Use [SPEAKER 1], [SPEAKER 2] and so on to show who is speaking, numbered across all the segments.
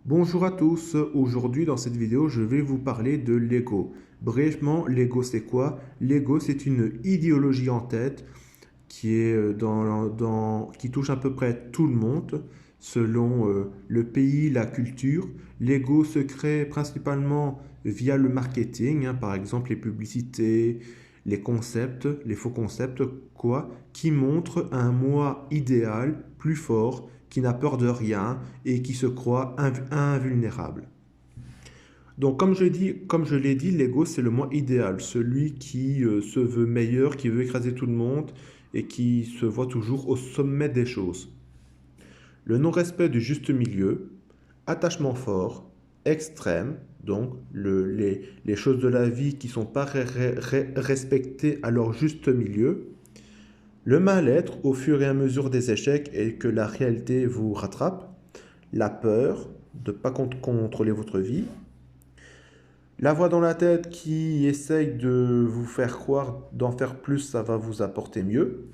[SPEAKER 1] Bonjour à tous, aujourd'hui dans cette vidéo je vais vous parler de l'ego. Brièvement, l'ego c'est quoi? L'ego c'est une idéologie en tête qui est qui touche à peu près tout le monde selon le pays, la culture. L'ego se crée principalement via le marketing, par exemple les publicités, les concepts, les faux concepts, quoi, qui montrent un moi idéal plus fort, qui n'a peur de rien et qui se croit invulnérable. Donc, comme je l'ai dit, l'ego, c'est le moi idéal, celui qui se veut meilleur, qui veut écraser tout le monde et qui se voit toujours au sommet des choses. Le non-respect du juste milieu, attachement fort, extrême, donc les choses de la vie qui ne sont pas respectées à leur juste milieu, le mal-être au fur et à mesure des échecs et que la réalité vous rattrape, la peur de ne pas contrôler votre vie, la voix dans la tête qui essaye de vous faire croire d'en faire plus, ça va vous apporter mieux,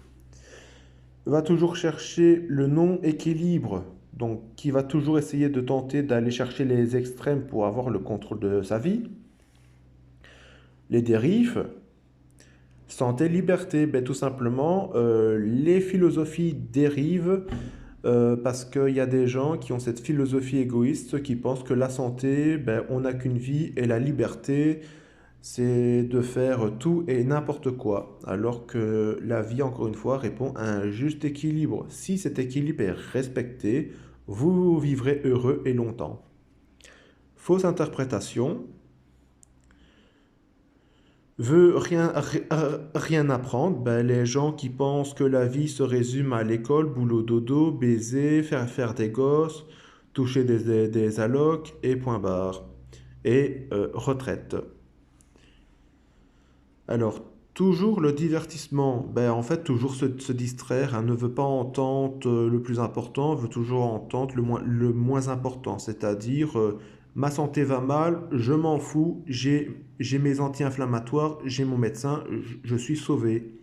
[SPEAKER 1] va toujours chercher le non-équilibre, donc qui va toujours essayer de tenter d'aller chercher les extrêmes pour avoir le contrôle de sa vie, les dérives, santé, liberté, ben, tout simplement, les philosophies dérivent parce qu'il y a des gens qui ont cette philosophie égoïste qui pensent que la santé, ben, on n'a qu'une vie et la liberté, c'est de faire tout et n'importe quoi. Alors que la vie, encore une fois, répond à un juste équilibre. Si cet équilibre est respecté, vous vivrez heureux et longtemps. Fausse interprétation, veut rien apprendre, ben, les gens qui pensent que la vie se résume à l'école, boulot dodo, baiser, faire des gosses, toucher des allocs et point barre. Et retraite. Alors, toujours le divertissement, ben, en fait, toujours se distraire, ne veut pas entendre le plus important, veut toujours entendre le moins important, c'est-à-dire ma santé va mal, je m'en fous, j'ai mes anti-inflammatoires, j'ai mon médecin, je suis sauvé.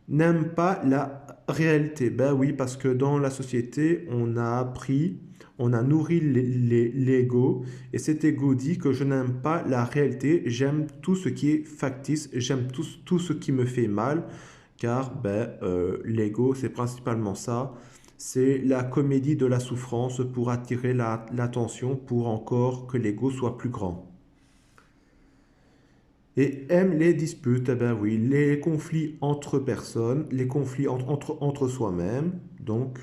[SPEAKER 1] N'aime pas la réalité. Ben oui, parce que dans la société, on a appris, on a nourri l'ego, et cet ego dit que je n'aime pas la réalité, j'aime tout ce qui est factice, j'aime tout ce qui me fait mal, car l'ego, c'est principalement ça, c'est la comédie de la souffrance pour attirer l'attention, pour encore que l'ego soit plus grand. Et aime les disputes, eh ben oui, les conflits entre personnes, les conflits entre soi-même. Donc,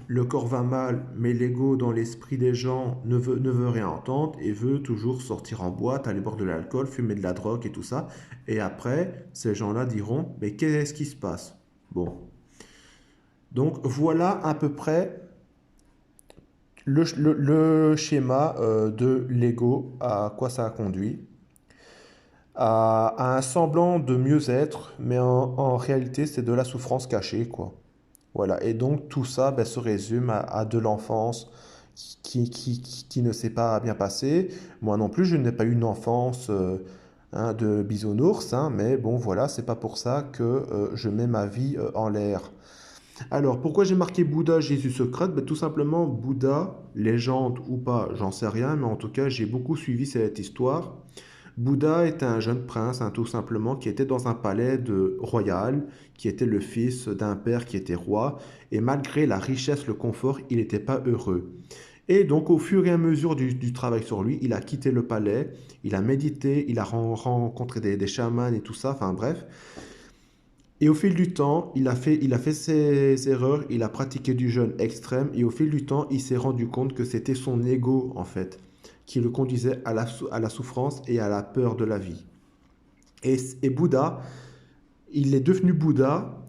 [SPEAKER 1] le corps va mal, mais l'ego dans l'esprit des gens ne veut rien entendre et veut toujours sortir en boîte, aller boire de l'alcool, fumer de la drogue et tout ça. Et après, ces gens-là diront, mais qu'est-ce qui se passe? Bon. Donc, voilà à peu près le schéma de l'ego, à quoi ça a conduit. À un semblant de mieux-être, mais en réalité, c'est de la souffrance cachée, quoi. Voilà. Et donc, tout ça ben, se résume à de l'enfance qui ne s'est pas bien passée. Moi non plus, je n'ai pas eu une enfance de bisounours, mais bon, voilà, c'est pas pour ça que je mets ma vie en l'air. Alors, pourquoi j'ai marqué Bouddha, Jésus, Socrate? Ben, tout simplement, Bouddha, légende ou pas, j'en sais rien, mais en tout cas, j'ai beaucoup suivi cette histoire. Bouddha était un jeune prince, tout simplement, qui était dans un palais royal, qui était le fils d'un père qui était roi, et malgré la richesse, le confort, il n'était pas heureux. Et donc, au fur et à mesure du travail sur lui, il a quitté le palais, il a médité, il a rencontré des chamans et tout ça, enfin bref. Et au fil du temps, il a fait ses erreurs, il a pratiqué du jeûne extrême, et au fil du temps, il s'est rendu compte que c'était son ego, en fait, qui le conduisait à la souffrance et à la peur de la vie. Et Bouddha, il est devenu Bouddha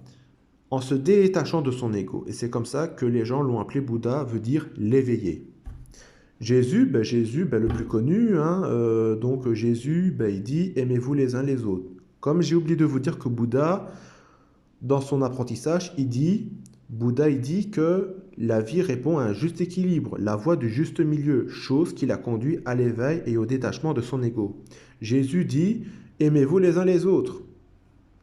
[SPEAKER 1] en se détachant de son ego. Et c'est comme ça que les gens l'ont appelé Bouddha, veut dire l'éveillé. Jésus, le plus connu, donc Jésus, il dit aimez-vous les uns les autres. Comme j'ai oublié de vous dire que Bouddha, dans son apprentissage, Bouddha, il dit que la vie répond à un juste équilibre, la voie du juste milieu, chose qui l'a conduit à l'éveil et au détachement de son ego. Jésus dit, aimez-vous les uns les autres,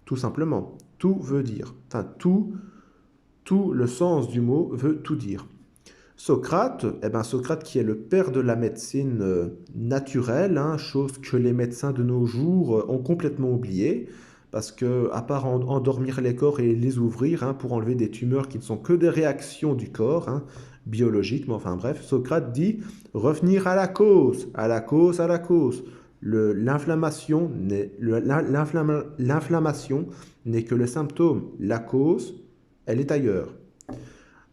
[SPEAKER 1] tout simplement. Tout veut dire, tout le sens du mot veut tout dire. Socrate, eh ben Socrate qui est le père de la médecine naturelle, hein, chose que les médecins de nos jours ont complètement oublié, parce que à part endormir les corps et les ouvrir hein, pour enlever des tumeurs qui ne sont que des réactions du corps, hein, biologiques, mais enfin bref, Socrate dit revenir à la cause, à la cause, à la cause. L'inflammation n'est que le symptôme, la cause, elle est ailleurs.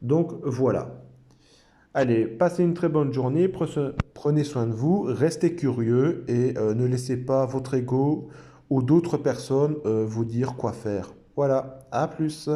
[SPEAKER 1] Donc voilà. Allez, passez une très bonne journée, prenez soin de vous, restez curieux et ne laissez pas votre ego ou d'autres personnes vous dire quoi faire. Voilà, à plus.